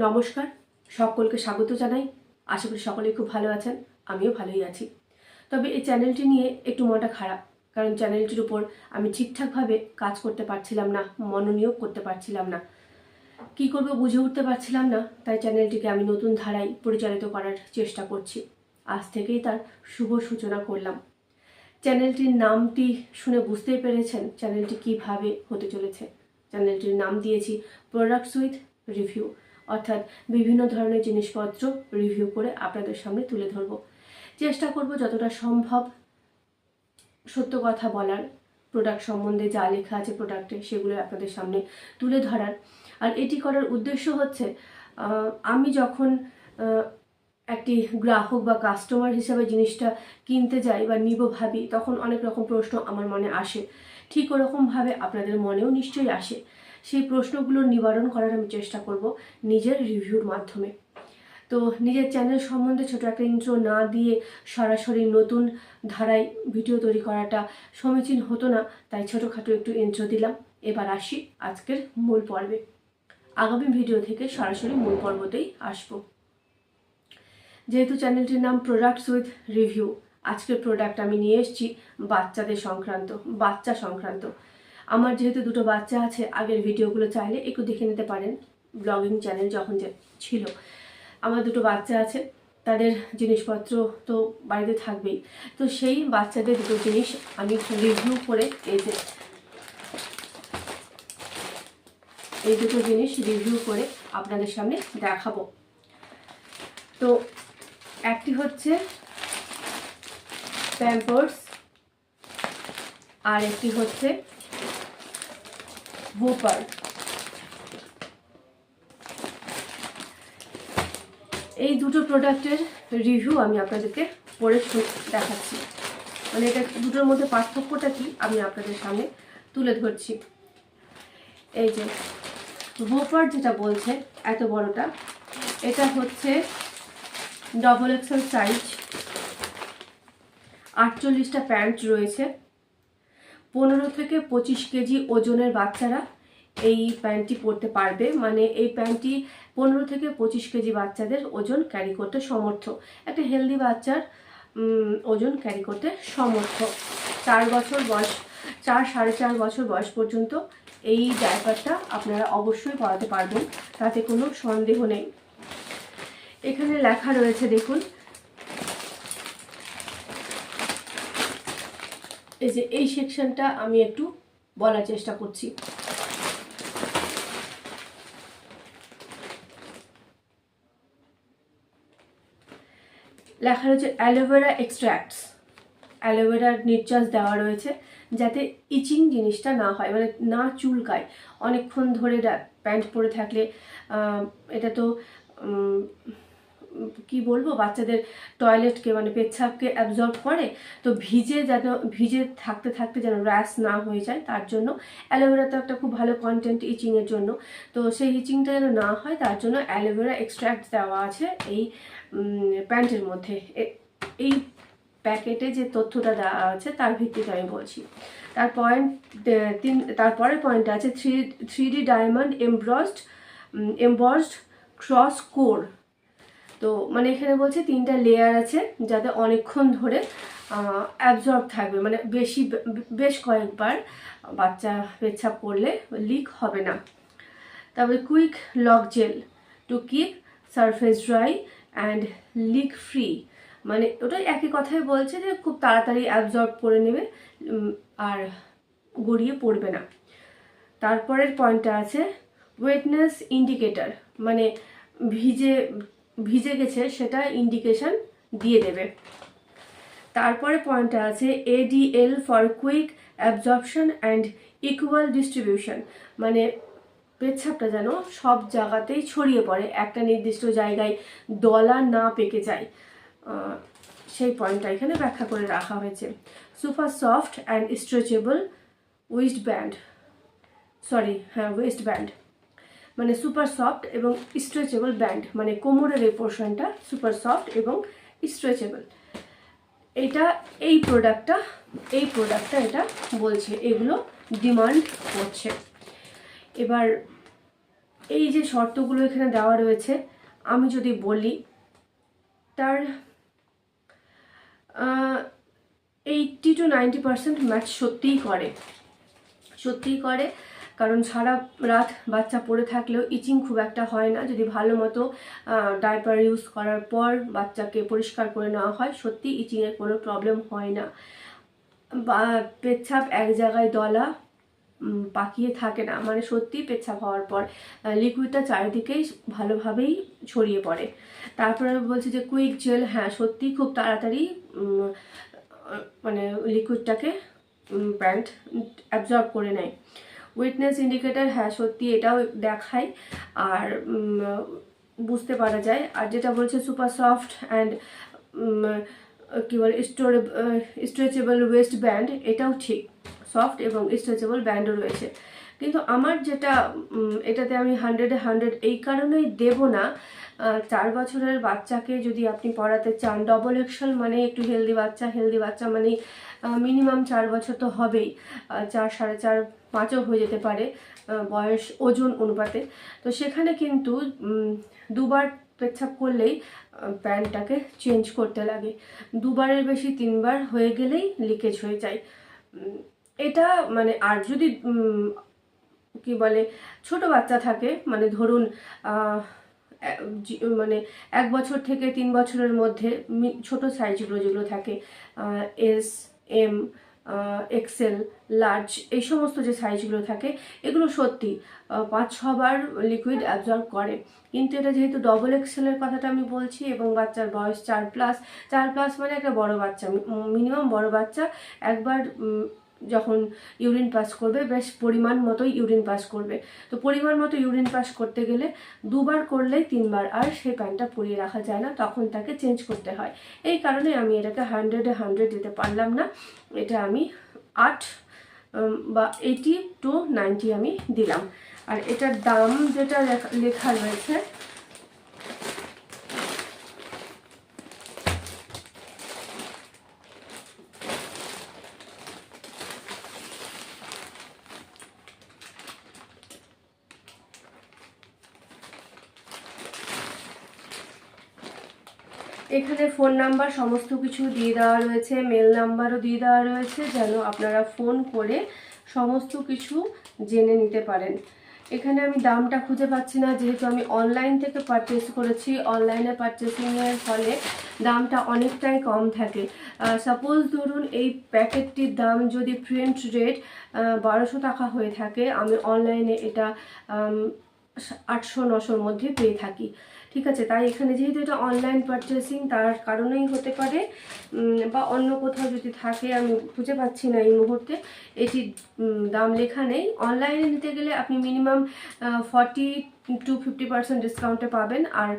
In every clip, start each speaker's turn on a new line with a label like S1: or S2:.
S1: নমস্কার, সকলকে স্বাগত জানাই। আশা করি সকলেই খুব ভালো আছেন, আমিও ভালোই আছি। তবে এই চ্যানেলটি নিয়ে একটু মনটা খারাপ, কারণ চ্যানেলটির উপর আমি ঠিকঠাকভাবে কাজ করতে পারছিলাম না, মনোনিয়োগ করতে পারছিলাম না। কি করব বুঝে উঠতে পারছিলাম না, তাই চ্যানেলটিকে আমি নতুন ধারায় পরিচালিত করার চেষ্টা করছি। আজ থেকেই তার শুভ সূচনা করলাম। চ্যানেলটির নামটি শুনে বুঝতেই পেরেছেন চ্যানেলটি কিভাবে হতে চলেছে। চ্যানেলটির নাম দিয়েছি প্রোডাক্টস উইথ রিভিউ, অর্থাৎ বিভিন্ন ধরনের জিনিসপত্র রিভিউ করে আপনাদের সামনে তুলে ধরব। চেষ্টা করব যতটা সম্ভব সত্য কথা বলার, প্রোডাক্ট সম্বন্ধে যা লেখা আছে প্রোডাক্টে সেগুলো আপনাদের সামনে তুলে ধরার। আর এটি করার উদ্দেশ্য হচ্ছে আমি যখন একটি গ্রাহক বা কাস্টমার হিসাবে জিনিসটা কিনতে যাই বা নিব ভাবি, তখন অনেক রকম প্রশ্ন আমার মনে আসে। ঠিক ওরকমভাবে আপনাদের মনেও নিশ্চয়ই আসে। সেই প্রশ্নগুলোর নিবারণ করার আমি চেষ্টা করব নিজের রিভিউর মাধ্যমে। তো নিজের চ্যানেল সম্বন্ধে ছোটো একটা ইন্ট্রো না দিয়ে সরাসরি নতুন ধারায় ভিডিও তৈরি করাটা সমীচীন হতো না, তাই ছোটোখাটো একটু ইন্ট্রো দিলাম। এবার আসি আজকের মূল পর্বে। আগামী ভিডিও থেকে সরাসরি মূল পর্বতেই আসবো। যেহেতু চ্যানেলটির নাম প্রোডাক্টস উইথ রিভিউ, আজকের প্রোডাক্ট আমি নিয়ে এসেছি বাচ্চা সংক্রান্ত। আমার যেহেতু দুটো বাচ্চা আছে, আগের ভিডিওগুলো চাইলে একটু দেখে নিতে পারেন। ব্লগিং চ্যানেল যখন যে ছিল, আমার দুটো বাচ্চা আছে, তাদের জিনিসপত্র তো বাড়িতে থাকবেই। তো সেই বাচ্চাদের দুটো জিনিস আমি রিভিউ করে এই দুটো জিনিস রিভিউ করে আপনাদের সামনে দেখাবো। তো একটি হচ্ছে প্যাম্পার্স, আর একটি হচ্ছে ভোপার। এই দুটো প্রোডাক্টের রিভিউ আমি আপনাদেরকে পড়ে দেখাচ্ছি। মানে এটা দুটোর মধ্যে পার্থক্যটা কি আমি আপনাদের সামনে তুলে ধরছি। এই যে ভোপার যেটা বলছে এত বড়টা, এটা হচ্ছে ডবল এক্সেল সাইজ, 48টা প্যান্ট রয়েছে। 15 থেকে 25 কেজি ওজনের বাচ্চারা এই প্যান্টটি পরতে পারবে। মানে এই প্যান্টটি 15 থেকে 25 কেজি বাচ্চাদের ওজন ক্যারি করতে সমর্থ। একটা হেলদি বাচ্চার ওজন ক্যারি করতে সমর্থ। 4 বছর বয়স পর্যন্ত এই ডায়াপারটা আপনারা অবশ্যই পরাতে পারবেন, তাতে কোনো সন্দেহ নেই। এখানে লেখা রয়েছে দেখুন, এই যে এই সেকশনটা আমি একটু বলার চেষ্টা করছি। লেখা রয়েছে অ্যালোভেরা এক্সট্র্যাক্টস, অ্যালোভেরার নির্যাস দেওয়া রয়েছে যাতে ইচিং জিনিসটা না হয়, মানে না চুলকায়। অনেকক্ষণ ধরে প্যান্ট পরে থাকলে এটা তো কি বলবো, বাচ্চাদের টয়লেটকে মানে পেচ্ছাপকে অ্যাবজর্ব করে। তো ভিজে থাকতে থাকতে যেন র্যাশ না হয়ে যায়, তার জন্য অ্যালোভেরা তো একটা খুব ভালো কন্টেন্ট ইচিংয়ের জন্য। তো সেই ইচিংটা যেন না হয় তার জন্য অ্যালোভেরা এক্সট্র্যাক্ট দেওয়া আছে এই প্যান্টের মধ্যে। এই প্যাকেটে যে তথ্যটা দেওয়া আছে তার ভিত্তিতে আমি বলছি। তারপরের পয়েন্ট আছে 3D diamond embossed cross core. তো মানে এখানে বলছে 3টা লেয়ার আছে যাতে অনেকক্ষণ ধরে অ্যাবজর্ব থাকবে, মানে বেশ কয়েকবার বাচ্চা পেচ্ছাপ করলে লিক হবে না। তারপরে quick lock gel to keep surface dry and leak free. মানে ওটা একই কথাই বলছে যে খুব তাড়াতাড়ি অ্যাবজর্ব করে নেবে আর গড়িয়ে পড়বে না। তারপরের পয়েন্টটা আছে ওয়েটনেস ইন্ডিকেটর, মানে ভিজে গেছে সেটা ইন্ডিকেশন দিয়ে দেবে। তারপরে পয়েন্টটা আছে ADL for quick absorption and equal distribution, মানে পেচ্ছাপটা যেন সব জায়গাতেই ছড়িয়ে পড়ে, একটা নির্দিষ্ট জায়গায় দলা না পেকে যায়, সেই পয়েন্টটা এখানে ব্যাখ্যা করে রাখা হয়েছে। Super soft and stretchable waist band, মানে সুপার সফট এবং স্ট্রেচেবল ব্যান্ড, মানে কোমরের এই পোর্শনটা সুপার সফট এবং স্ট্রেচেবল। এই প্রোডাক্টটা এটা বলছে, এগুলো ডিমান্ড করছে। এবার এই যে শর্তগুলো এখানে দেওয়া রয়েছে, আমি যদি বলি তার 80 to 90% ম্যাচ সত্যিই করে। কারণ সারা রাত বাচ্চা পড়ে থাকলেও ইচিং খুব একটা হয় না যদি ভালো মতো ডাইপার ইউজ করার পর বাচ্চাকে পরিষ্কার করে নেওয়া হয়। সত্যি ইচিংয়ের কোনো প্রবলেম হয় না, বা পেচ্ছাপ এক জায়গায় দলা পাকিয়ে থাকে না, মানে সত্যি পেচ্ছাপ হওয়ার পর লিকুইডটা চারিদিকেই ভালোভাবেই ছড়িয়ে পড়ে। তারপরে বলছি যে কুইক জেল, হ্যাঁ সত্যি খুব তাড়াতাড়ি মানে লিকুইডটাকে প্যান্ট অ্যাবজর্ব করে নেয়। উইটনেস ইন্ডিকেটার, হ্যাঁ সত্যি এটাও দেখায় আর বুঝতে পারা যায়। আর যেটা বলছে সুপার সফট অ্যান্ড কী বলে স্ট্রেচেবল ওয়েস্ট ব্যান্ড, এটাও ঠিক, সফট এবং স্ট্রেচেবল ব্যান্ডও রয়েছে। কিন্তু আমার যেটা এটাতে আমি 100-এ 100 এই কারণেই দেব না, 4 বছরের বাচ্চাকে যদি আপনি পড়াতে চান, ডবল এক্সেল মানে একটু হেলদি বাচ্চা মানে মিনিমাম 4 বছর তো হবেই, 4, 4.5, 5ও হয়ে যেতে পারে বয়স ওজন অনুপাতে। তো সেখানে কিন্তু দুবার পেচ্ছাপ করলেই প্যান্টটাকে চেঞ্জ করতে লাগে, দুবারের বেশি 3বার হয়ে গেলেই লিকেজ হয়ে যায়। এটা মানে, আর যদি কি বলে ছোট বাচ্চা থাকে, মানে ধরুন মানে 1 বছর থেকে 3 বছরের মধ্যে ছোট সাইজগুলো যেগুলো থাকে, এস, এম, এক্সেল, লার্জ, এই সমস্ত যে সাইজগুলো থাকে এগুলো সত্যি 5-6 বার লিকুইড অ্যাবজর্ব করে। কিন্তু এটা যেহেতু ডবল এক্সেলের কথাটা আমি বলছি এবং বাচ্চার বয়স 4+, মানে একটা বড় বাচ্চা, মিনিমাম বড় বাচ্চা একবার যখন ইউরিন পাস করবে বেশ পরিমাণ মতোই ইউরিন পাস করবে। তো পরিমাণ মতো ইউরিন পাস করতে গেলে 2বার করলেই 3বার আর সেই প্যান্টটা পরিয়ে রাখা যায় না, তখন তাকে চেঞ্জ করতে হয়। এই কারণে আমি এটাকে 100-এ 100 দিতে পারলাম না, এটা আমি 8 বা 80 to 90 আমি দিলাম। আর এটার দাম যেটা লেখা রয়েছে, এখানে ফোন নাম্বার সমস্ত কিছু দিয়ে দেওয়া রয়েছে, মেল নাম্বারও দিয়ে দেওয়া রয়েছে, যেন আপনারা ফোন করে সমস্ত কিছু জেনে নিতে পারেন। এখানে আমি দামটা খুঁজে পাচ্ছি না, যেহেতু আমি অনলাইন থেকে পারচেস করেছি। অনলাইনে পারচেসিংয়ের ফলে দামটা অনেকটাই কম থাকে। সাপোজ ধরুন এই প্যাকেটটির দাম যদি প্রিন্ট রেট 1200 টাকা হয়ে থাকে, আমি অনলাইনে এটা 800-900-র মধ্যে পেয়ে থাকি। ঠিক আছে, তাই এখানে যেহেতু এটা অনলাইন পারচেসিং তার কারণেই হতে পারে, বা অন্য কোথাও যদি থাকে, আমি খুঁজে পাচ্ছি না এই মুহূর্তে, এটির দাম লেখা নেই। অনলাইনে নিতে গেলে আপনি মিনিমাম 40 to 50% ডিসকাউন্টে পাবেন, আর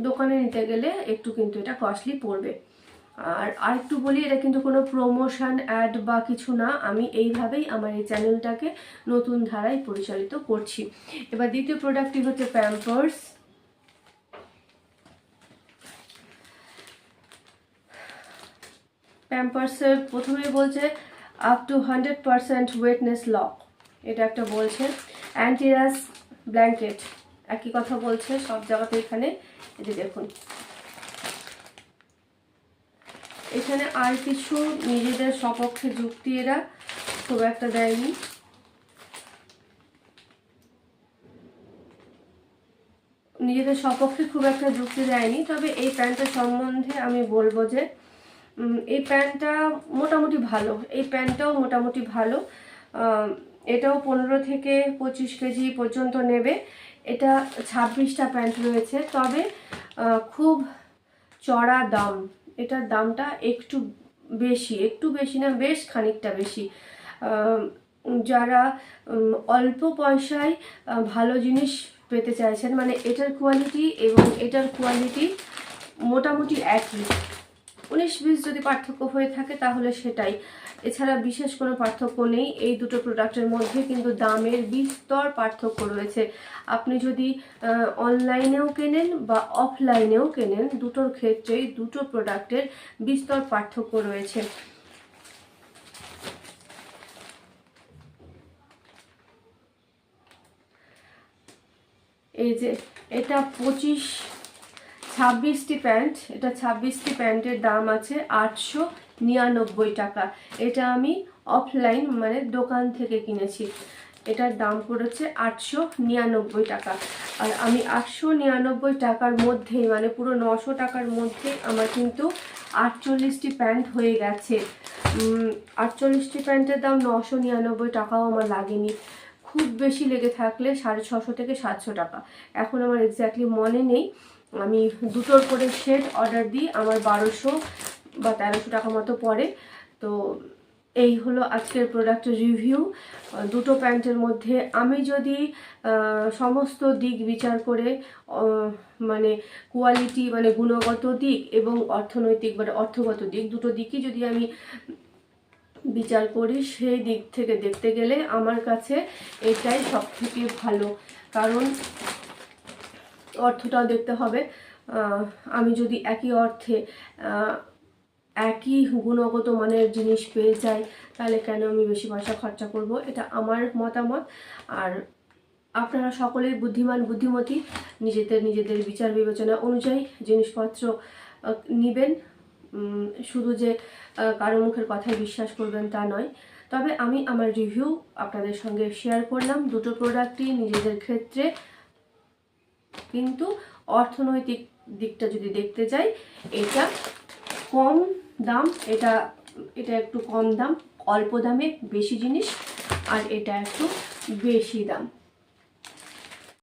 S1: দোকানে নিতে গেলে একটু কিন্তু এটা কস্টলি পড়বে। আর একটু বলি, এটা কিন্তু কোনো প্রমোশন অ্যাড বা কিছু না, আমি এইভাবেই আমার এই চ্যানেলটাকে নতুন ধারায় পরিচালিত করছি। এবার দ্বিতীয় প্রোডাক্টটি হচ্ছে প্যাম্পার্স। প্যাম্পার্সের প্রথমে বলছে আপ টু 100% ওয়েটনেস লক, এটা একটা বলছে। অ্যান্টিরাস ব্ল্যাঙ্কেট, একই কথা বলছে সব জায়গাতে। এখানে এই যে দেখুন, এখানে আর কিছু নিজেদের সপক্ষে যুক্তি এরা খুব একটা দেয়নি। নিজেদের সপক্ষে খুব একটা যুক্তি দেয়নি, তবে এই প্যান্টটা সম্বন্ধে আমি বলবো যে এই প্যান্টটা মোটামুটি ভালো, এই প্যান্টটাও মোটামুটি ভালো। এটাও 15 থেকে 25 কেজি পর্যন্ত নেবে। এটা 26টা প্যান্ট রয়েছে, তবে খুব চড়া দাম। এটার দামটা একটু বেশি না, বেশ খানিকটা বেশি। যারা অল্প পয়সায় ভালো জিনিস পেতে চাইছেন, মানে এটার কোয়ালিটি এবং এটার কোয়ালিটি মোটামুটি একই, 19-20 যদি পার্থক্য হয়ে থাকে তাহলে সেটাই, এছাড়া বিশেষ কোনো পার্থক্য নেই। এই দুটো প্রোডাক্টের মধ্যে কিন্তু দামের বিস্তর পার্থক্য রয়েছে। আপনি যদি অনলাইনেও কেনেন বা অফলাইনেও কেনেন, দুটোর ক্ষেত্রেই দুটো প্রোডাক্টের বিস্তর পার্থক্য রয়েছে। এই যে এটা 26টি প্যান্ট, এটা 26টি প্যান্টের দাম আছে 899 টাকা। এটা আমি অফলাইন মানে দোকান থেকে কিনেছি, এটার দাম পড়েছে 899 টাকা। আর আমি 899 টাকার মধ্যেই মানে পুরো 900 টাকার মধ্যে আমার কিন্তু 48টি প্যান্ট হয়ে গেছে। 48টি প্যান্টের দাম 999 টাকাও আমার লাগেনি, খুব বেশি লেগে থাকলে 650 থেকে 700 টাকা। এখন আমার এক্স্যাক্টলি মনে নেই। আমি দুটোর করে সেট অর্ডার দিই, আমার 1200 বা 1300 টাকা মতো পড়ে। তো এই হলো আজকের প্রোডাক্টের রিভিউ। দুটো প্যান্টের মধ্যে আমি যদি সমস্ত দিক বিচার করে মানে কোয়ালিটি মানে গুণগত দিক এবং অর্থনৈতিক মানে অর্থগত দিক, দুটো দিকই যদি আমি বিচার করি, সেই দিক থেকে দেখতে গেলে আমার কাছে এটাই সব থেকে ভালো। কারণ অর্থটাও দেখতে হবে। আমি যদি একই অর্থে একই গুণগত মানের জিনিস পেয়ে যাই, তাহলে কেন আমি বেশি পয়সা খরচা করব, এটা আমার মতামত। আর আপনারা সকলেই বুদ্ধিমান বুদ্ধিমতী, নিজেদের বিচার বিবেচনা অনুযায়ী জিনিসপত্র নেবেন। শুধু যে কারো মুখের কথায় বিশ্বাস করবেন তা নয়। তবে আমি আমার রিভিউ আপনাদের সঙ্গে শেয়ার করলাম দুটো প্রোডাক্টই নিজেদের ক্ষেত্রে। কিন্তু অর্থনৈতিক দিকটা যদি দেখতে যাই, এটা কম দাম, এটা একটু কম দাম, অল্প দামে বেশি জিনিস, আর এটা একটু বেশি দাম।